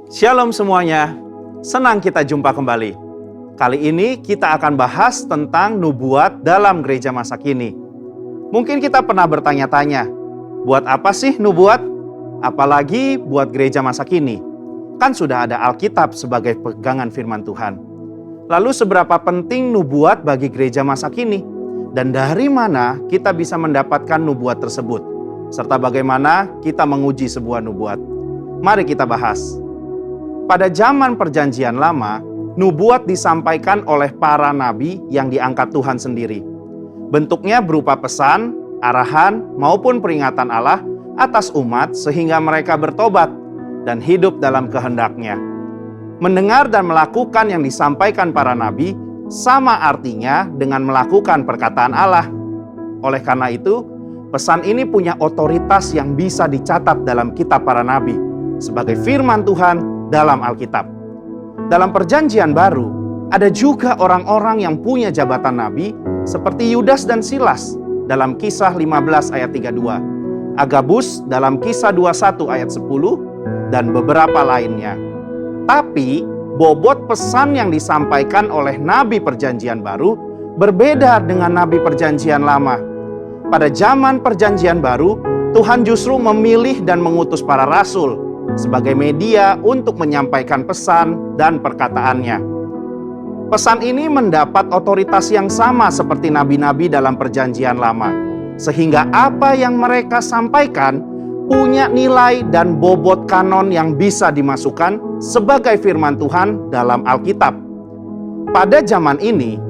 Shalom semuanya, senang kita jumpa kembali. Kali ini kita akan bahas tentang nubuat dalam gereja masa kini. Mungkin kita pernah bertanya-tanya, buat apa sih nubuat? Apalagi buat gereja masa kini. Kan sudah ada Alkitab sebagai pegangan firman Tuhan. Lalu seberapa penting nubuat bagi gereja masa kini? Dan dari mana kita bisa mendapatkan nubuat tersebut? Serta bagaimana kita menguji sebuah nubuat? Mari kita bahas. Pada zaman Perjanjian Lama, nubuat disampaikan oleh para nabi yang diangkat Tuhan sendiri. Bentuknya berupa pesan, arahan, maupun peringatan Allah atas umat sehingga mereka bertobat dan hidup dalam kehendak-Nya. Mendengar dan melakukan yang disampaikan para nabi sama artinya dengan melakukan perkataan Allah. Oleh karena itu, pesan ini punya otoritas yang bisa dicatat dalam kitab para nabi sebagai firman Tuhan dalam Alkitab. Dalam Perjanjian Baru, ada juga orang-orang yang punya jabatan nabi seperti Yudas dan Silas dalam Kisah 15 ayat 32, Agabus dalam Kisah 21 ayat 10, dan beberapa lainnya. Tapi, bobot pesan yang disampaikan oleh nabi Perjanjian Baru berbeda dengan nabi Perjanjian Lama. Pada zaman Perjanjian Baru, Tuhan justru memilih dan mengutus para rasul sebagai media untuk menyampaikan pesan dan perkataannya. Pesan ini mendapat otoritas yang sama seperti nabi-nabi dalam Perjanjian Lama, sehingga apa yang mereka sampaikan punya nilai dan bobot kanon yang bisa dimasukkan sebagai firman Tuhan dalam Alkitab. Pada zaman ini,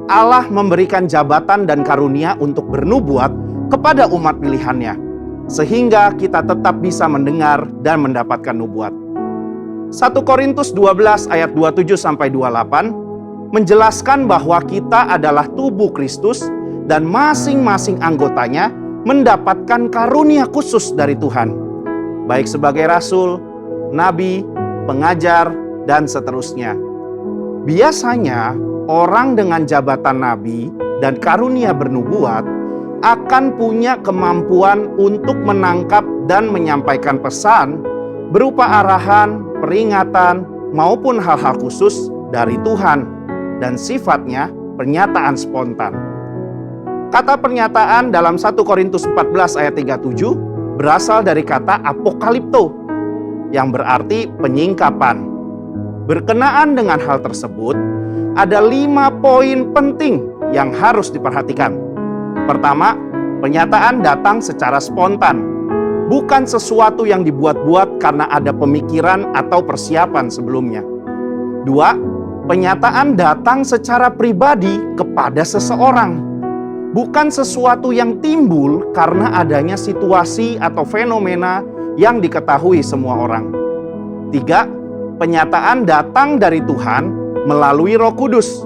Allah memberikan jabatan dan karunia untuk bernubuat kepada umat pilihan-Nya, sehingga kita tetap bisa mendengar dan mendapatkan nubuat. 1 Korintus 12 ayat 27-28 menjelaskan bahwa kita adalah tubuh Kristus dan masing-masing anggotanya mendapatkan karunia khusus dari Tuhan, baik sebagai rasul, nabi, pengajar, dan seterusnya. Biasanya orang dengan jabatan nabi dan karunia bernubuat akan punya kemampuan untuk menangkap dan menyampaikan pesan berupa arahan, peringatan, maupun hal-hal khusus dari Tuhan, dan sifatnya pernyataan spontan. Kata pernyataan dalam 1 Korintus 14 ayat 37 berasal dari kata apokalipto, yang berarti penyingkapan. Berkenaan dengan hal tersebut, ada 5 poin penting yang harus diperhatikan. Pertama, pernyataan datang secara spontan, bukan sesuatu yang dibuat-buat karena ada pemikiran atau persiapan sebelumnya. 2, pernyataan datang secara pribadi kepada seseorang, bukan sesuatu yang timbul karena adanya situasi atau fenomena yang diketahui semua orang. 3, pernyataan datang dari Tuhan melalui Roh Kudus,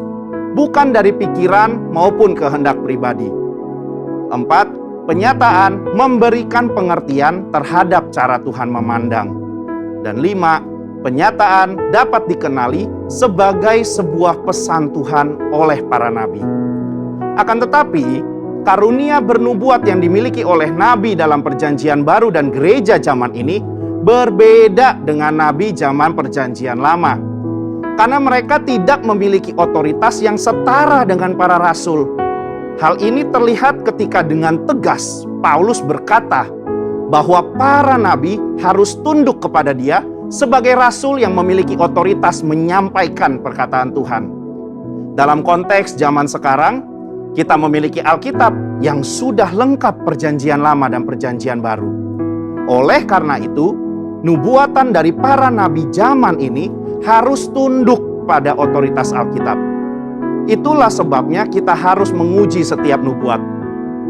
bukan dari pikiran maupun kehendak pribadi. 4, pernyataan memberikan pengertian terhadap cara Tuhan memandang. Dan 5, pernyataan dapat dikenali sebagai sebuah pesan Tuhan oleh para nabi. Akan tetapi, karunia bernubuat yang dimiliki oleh nabi dalam Perjanjian Baru dan gereja zaman ini berbeda dengan nabi zaman Perjanjian Lama. Karena mereka tidak memiliki otoritas yang setara dengan para rasul. Hal ini terlihat ketika dengan tegas Paulus berkata bahwa para nabi harus tunduk kepada dia sebagai rasul yang memiliki otoritas menyampaikan perkataan Tuhan. Dalam konteks zaman sekarang, kita memiliki Alkitab yang sudah lengkap Perjanjian Lama dan Perjanjian Baru. Oleh karena itu, nubuatan dari para nabi zaman ini harus tunduk pada otoritas Alkitab. Itulah sebabnya kita harus menguji setiap nubuat.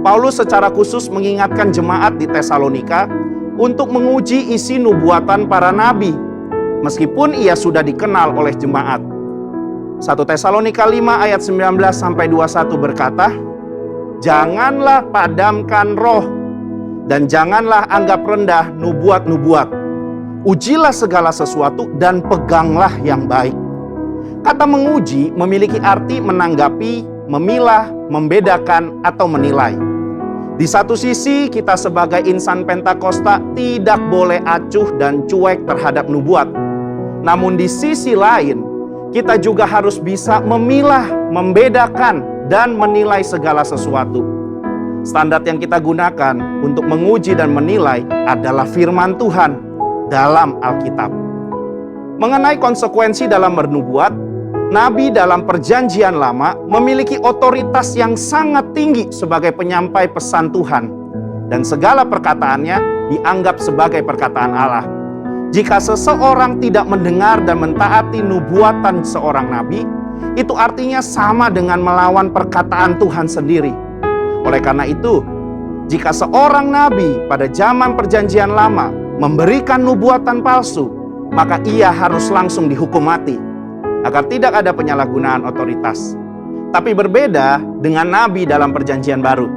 Paulus secara khusus mengingatkan jemaat di Tesalonika untuk menguji isi nubuatan para nabi, meskipun ia sudah dikenal oleh jemaat. 1 Tesalonika 5 ayat 19-21 berkata, "Janganlah padamkan roh, dan janganlah anggap rendah nubuat-nubuat. Ujilah segala sesuatu dan peganglah yang baik." Kata menguji memiliki arti menanggapi, memilah, membedakan, atau menilai. Di satu sisi, kita sebagai insan Pentakosta tidak boleh acuh dan cuek terhadap nubuat. Namun di sisi lain, kita juga harus bisa memilah, membedakan, dan menilai segala sesuatu. Standar yang kita gunakan untuk menguji dan menilai adalah firman Tuhan dalam Alkitab. Mengenai konsekuensi dalam bernubuat, Nabi dalam Perjanjian Lama memiliki otoritas yang sangat tinggi sebagai penyampai pesan Tuhan, dan segala perkataannya dianggap sebagai perkataan Allah. Jika seseorang tidak mendengar dan mentaati nubuatan seorang nabi, itu artinya sama dengan melawan perkataan Tuhan sendiri. Oleh karena itu, jika seorang nabi pada zaman Perjanjian Lama memberikan nubuatan palsu, maka ia harus langsung dihukum mati, agar tidak ada penyalahgunaan otoritas. Tapi berbeda dengan nabi dalam Perjanjian Baru.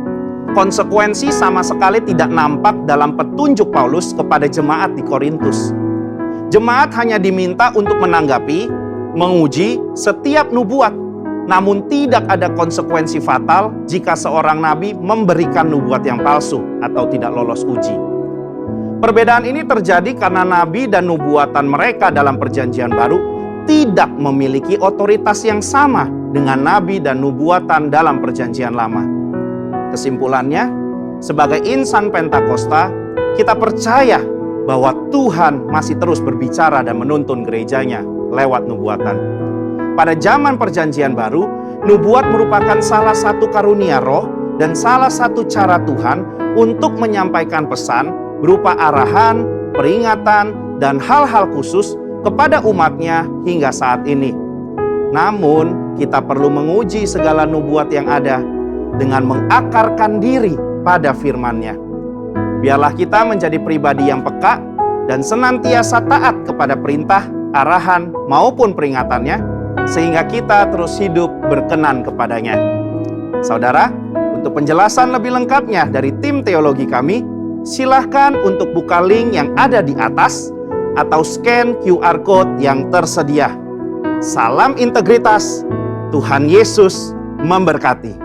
Konsekuensi sama sekali tidak nampak dalam petunjuk Paulus kepada jemaat di Korintus. Jemaat hanya diminta untuk menanggapi, menguji setiap nubuat, namun tidak ada konsekuensi fatal jika seorang nabi memberikan nubuat yang palsu atau tidak lolos uji. Perbedaan ini terjadi karena nabi dan nubuatan mereka dalam Perjanjian Baru tidak memiliki otoritas yang sama dengan nabi dan nubuatan dalam Perjanjian Lama. Kesimpulannya, sebagai insan Pentakosta, kita percaya bahwa Tuhan masih terus berbicara dan menuntun gerejanya lewat nubuatan. Pada zaman Perjanjian Baru, nubuat merupakan salah satu karunia Roh dan salah satu cara Tuhan untuk menyampaikan pesan berupa arahan, peringatan, dan hal-hal khusus kepada umatnya hingga saat ini. Namun, kita perlu menguji segala nubuat yang ada dengan mengakarkan diri pada firman-Nya. Biarlah kita menjadi pribadi yang peka dan senantiasa taat kepada perintah, arahan, maupun peringatannya, sehingga kita terus hidup berkenan kepadanya. Saudara, untuk penjelasan lebih lengkapnya dari tim teologi kami, silahkan untuk buka link yang ada di atas atau scan QR Code yang tersedia. Salam integritas, Tuhan Yesus memberkati.